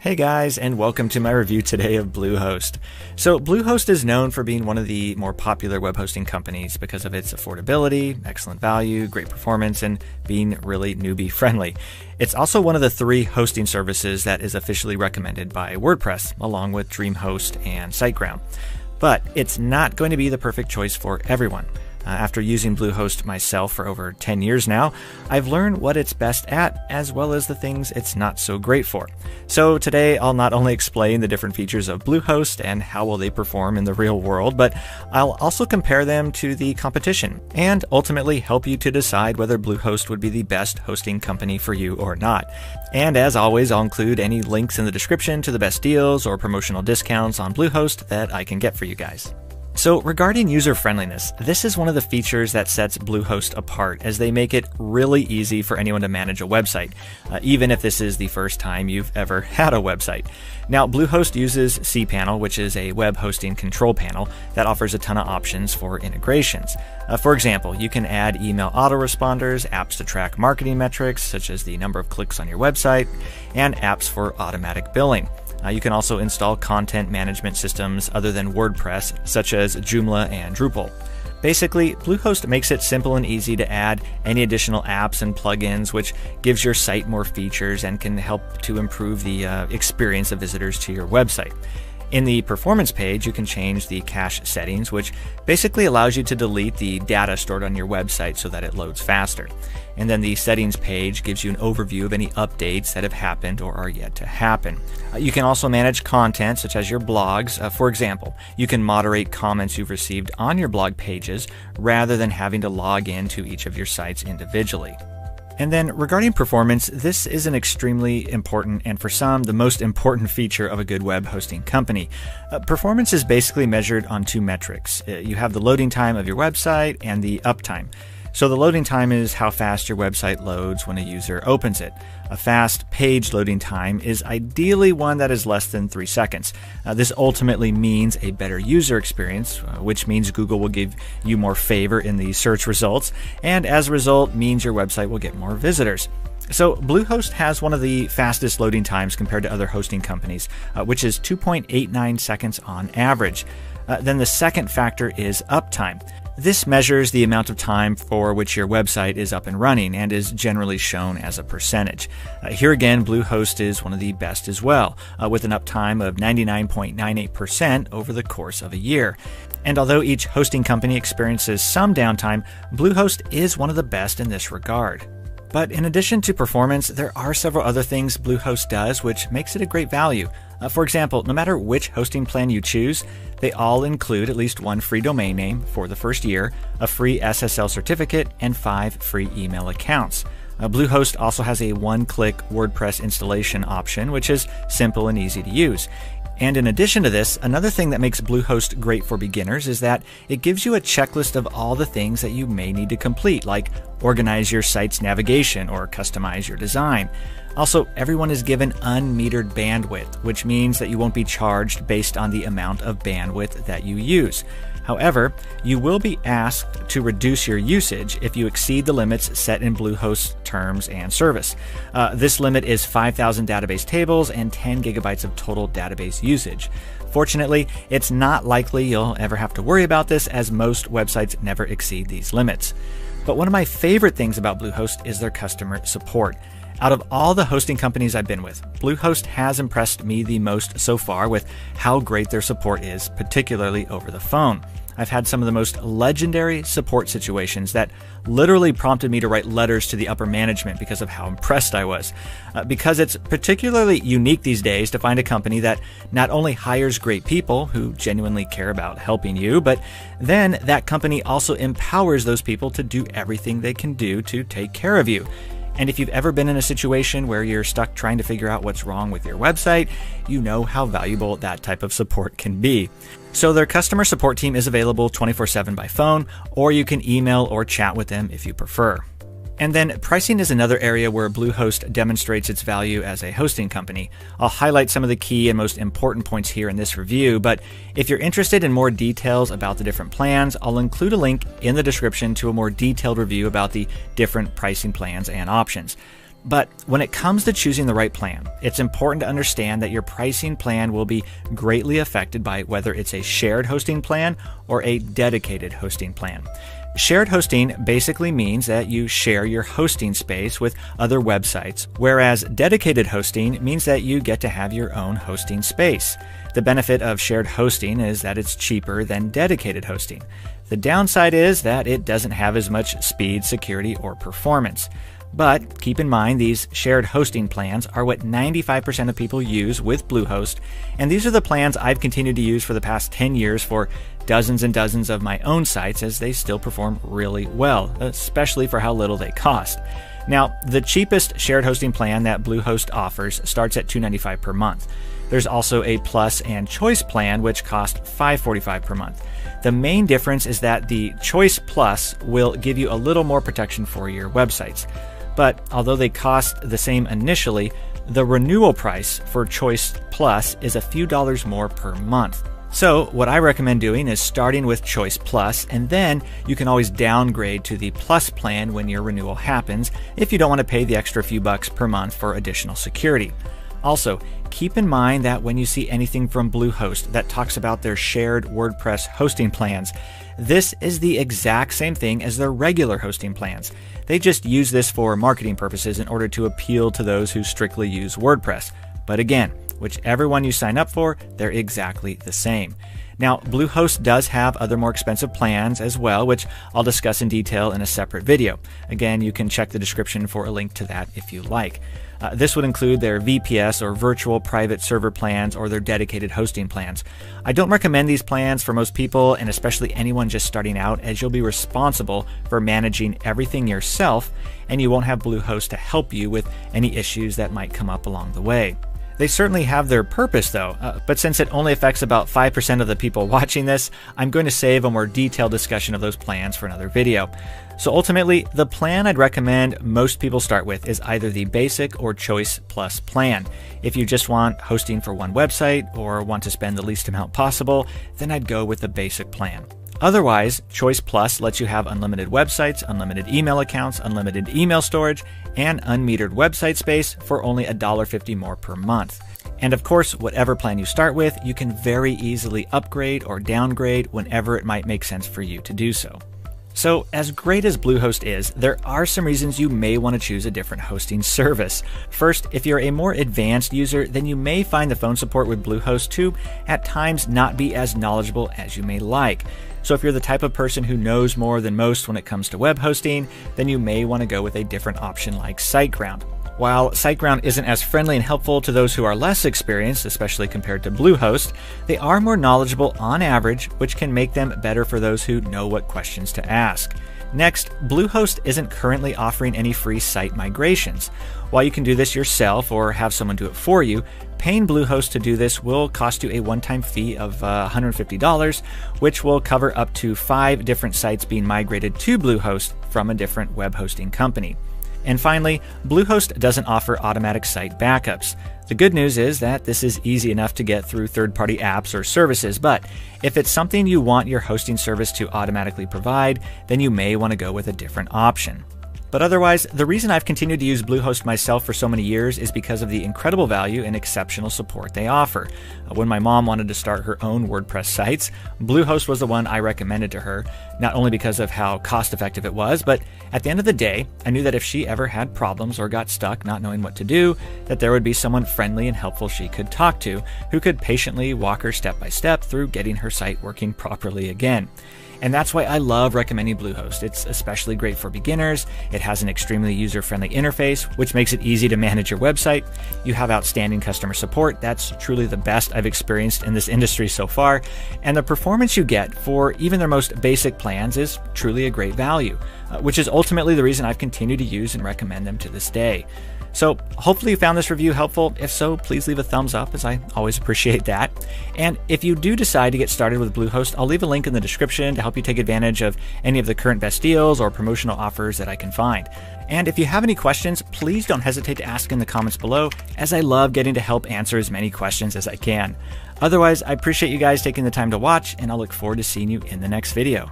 Hey guys, and welcome to my review today of BlueHost. So BlueHost is known for being one of the more popular web hosting companies because of its affordability, excellent value, great performance, and being really newbie friendly. It's also one of the 3 hosting services that is officially recommended by WordPress, along with DreamHost and SiteGround. But it's not going to be the perfect choice for everyone. After using BlueHost myself for over 10 years now, I've learned what it's best at, as well as the things it's not so great for. So today, I'll not only explain the different features of BlueHost and how will they perform in the real world, but I'll also compare them to the competition, and ultimately help you to decide whether BlueHost would be the best hosting company for you or not. And as always, I'll include any links in the description to the best deals or promotional discounts on BlueHost that I can get for you guys. So regarding user friendliness, this is one of the features that sets BlueHost apart, as they make it really easy for anyone to manage a website, even if this is the first time you've ever had a website. Now, BlueHost uses cPanel, which is a web hosting control panel that offers a ton of options for integrations. For example, you can add email autoresponders, apps to track marketing metrics, such as the number of clicks on your website, and apps for automatic billing. You can also install content management systems other than WordPress, such as Joomla and Drupal. Basically, BlueHost makes it simple and easy to add any additional apps and plugins, which gives your site more features and can help to improve the experience of visitors to your website. In the performance page, you can change the cache settings, which basically allows you to delete the data stored on your website so that it loads faster. And then the settings page gives you an overview of any updates that have happened or are yet to happen. You can also manage content, such as your blogs. For example, you can moderate comments you've received on your blog pages rather than having to log into each of your sites individually. And then regarding performance, this is an extremely important, and for some, the most important feature of a good web hosting company. Performance is basically measured on 2 metrics. You have the loading time of your website and the uptime. So the loading time is how fast your website loads when a user opens it. A fast page loading time is ideally one that is less than 3 seconds. This ultimately means a better user experience, which means Google will give you more favor in the search results, and as a result means your website will get more visitors. So BlueHost has one of the fastest loading times compared to other hosting companies, which is 2.89 seconds on average. Then the second factor is uptime. This measures the amount of time for which your website is up and running and is generally shown as a percentage. Here again, BlueHost is one of the best as well, with an uptime of 99.98% over the course of a year. And although each hosting company experiences some downtime, BlueHost is one of the best in this regard. But in addition to performance, there are several other things BlueHost does which makes it a great value. For example, no matter which hosting plan you choose, they all include at least 1 free domain name for the first year, a free SSL certificate, and 5 free email accounts. BlueHost also has a one-click WordPress installation option, which is simple and easy to use. And in addition to this, another thing that makes BlueHost great for beginners is that it gives you a checklist of all the things that you may need to complete, like organize your site's navigation or customize your design. Also, everyone is given unmetered bandwidth, which means that you won't be charged based on the amount of bandwidth that you use. However, you will be asked to reduce your usage if you exceed the limits set in BlueHost's terms and service. This limit is 5,000 database tables and 10 gigabytes of total database usage. Fortunately, it's not likely you'll ever have to worry about this, as most websites never exceed these limits. But one of my favorite things about BlueHost is their customer support. Out of all the hosting companies I've been with, BlueHost has impressed me the most so far with how great their support is, particularly over the phone. I've had some of the most legendary support situations that literally prompted me to write letters to the upper management because of how impressed I was. Because it's particularly unique these days to find a company that not only hires great people who genuinely care about helping you, but then that company also empowers those people to do everything they can do to take care of you. And if you've ever been in a situation where you're stuck trying to figure out what's wrong with your website, you know how valuable that type of support can be. So their customer support team is available 24/7 by phone, or you can email or chat with them if you prefer. And then pricing is another area where BlueHost demonstrates its value as a hosting company. I'll highlight some of the key and most important points here in this review, but if you're interested in more details about the different plans, I'll include a link in the description to a more detailed review about the different pricing plans and options. But when it comes to choosing the right plan, it's important to understand that your pricing plan will be greatly affected by whether it's a shared hosting plan or a dedicated hosting plan. Shared hosting basically means that you share your hosting space with other websites, whereas dedicated hosting means that you get to have your own hosting space. The benefit of shared hosting is that it's cheaper than dedicated hosting. The downside is that it doesn't have as much speed, security, or performance. But keep in mind, these shared hosting plans are what 95% of people use with BlueHost, and these are the plans I've continued to use for the past 10 years for dozens and dozens of my own sites, as they still perform really well, especially for how little they cost. Now, the cheapest shared hosting plan that BlueHost offers starts at $295 per month. There's also a Plus and Choice plan, which cost $545 per month. The main difference is that the Choice Plus will give you a little more protection for your websites. But although they cost the same initially, the renewal price for Choice Plus is a few dollars more per month. So what I recommend doing is starting with Choice Plus, and then you can always downgrade to the Plus plan when your renewal happens if you don't want to pay the extra few bucks per month for additional security. Also, keep in mind that when you see anything from BlueHost that talks about their shared WordPress hosting plans, this is the exact same thing as their regular hosting plans. They just use this for marketing purposes in order to appeal to those who strictly use WordPress. But again, whichever one you sign up for, they're exactly the same. Now, BlueHost does have other more expensive plans as well, which I'll discuss in detail in a separate video. Again, you can check the description for a link to that if you like. This would include their VPS or virtual private server plans or their dedicated hosting plans. I don't recommend these plans for most people, and especially anyone just starting out, as you'll be responsible for managing everything yourself, and you won't have BlueHost to help you with any issues that might come up along the way. They certainly have their purpose though, but since it only affects about 5% of the people watching this, I'm going to save a more detailed discussion of those plans for another video. So ultimately, the plan I'd recommend most people start with is either the Basic or Choice Plus plan. If you just want hosting for one website or want to spend the least amount possible, then I'd go with the Basic plan. Otherwise, Choice Plus lets you have unlimited websites, unlimited email accounts, unlimited email storage, and unmetered website space for only $1.50 more per month. And of course, whatever plan you start with, you can very easily upgrade or downgrade whenever it might make sense for you to do so. So, as great as BlueHost is, there are some reasons you may want to choose a different hosting service. First, if you're a more advanced user, then you may find the phone support with BlueHost to, at times, not be as knowledgeable as you may like. So if you're the type of person who knows more than most when it comes to web hosting, then you may want to go with a different option like SiteGround. While SiteGround isn't as friendly and helpful to those who are less experienced, especially compared to BlueHost, they are more knowledgeable on average, which can make them better for those who know what questions to ask. Next, BlueHost isn't currently offering any free site migrations. While you can do this yourself or have someone do it for you, paying BlueHost to do this will cost you a one-time fee of $150, which will cover up to 5 different sites being migrated to BlueHost from a different web hosting company. And finally, BlueHost doesn't offer automatic site backups. The good news is that this is easy enough to get through third-party apps or services, but if it's something you want your hosting service to automatically provide, then you may want to go with a different option. But otherwise, the reason I've continued to use BlueHost myself for so many years is because of the incredible value and exceptional support they offer. When my mom wanted to start her own WordPress sites, BlueHost was the one I recommended to her, not only because of how cost-effective it was, but at the end of the day, I knew that if she ever had problems or got stuck not knowing what to do, that there would be someone friendly and helpful she could talk to, who could patiently walk her step by step through getting her site working properly again. And that's why I love recommending BlueHost. It's especially great for beginners. It has an extremely user-friendly interface, which makes it easy to manage your website. You have outstanding customer support. That's truly the best I've experienced in this industry so far. And the performance you get for even their most basic plans is truly a great value, which is ultimately the reason I've continued to use and recommend them to this day. So hopefully you found this review helpful. If so, please leave a thumbs up, as I always appreciate that. And if you do decide to get started with BlueHost, I'll leave a link in the description to help you take advantage of any of the current best deals or promotional offers that I can find. And if you have any questions, please don't hesitate to ask in the comments below, as I love getting to help answer as many questions as I can. Otherwise, I appreciate you guys taking the time to watch, and I'll look forward to seeing you in the next video.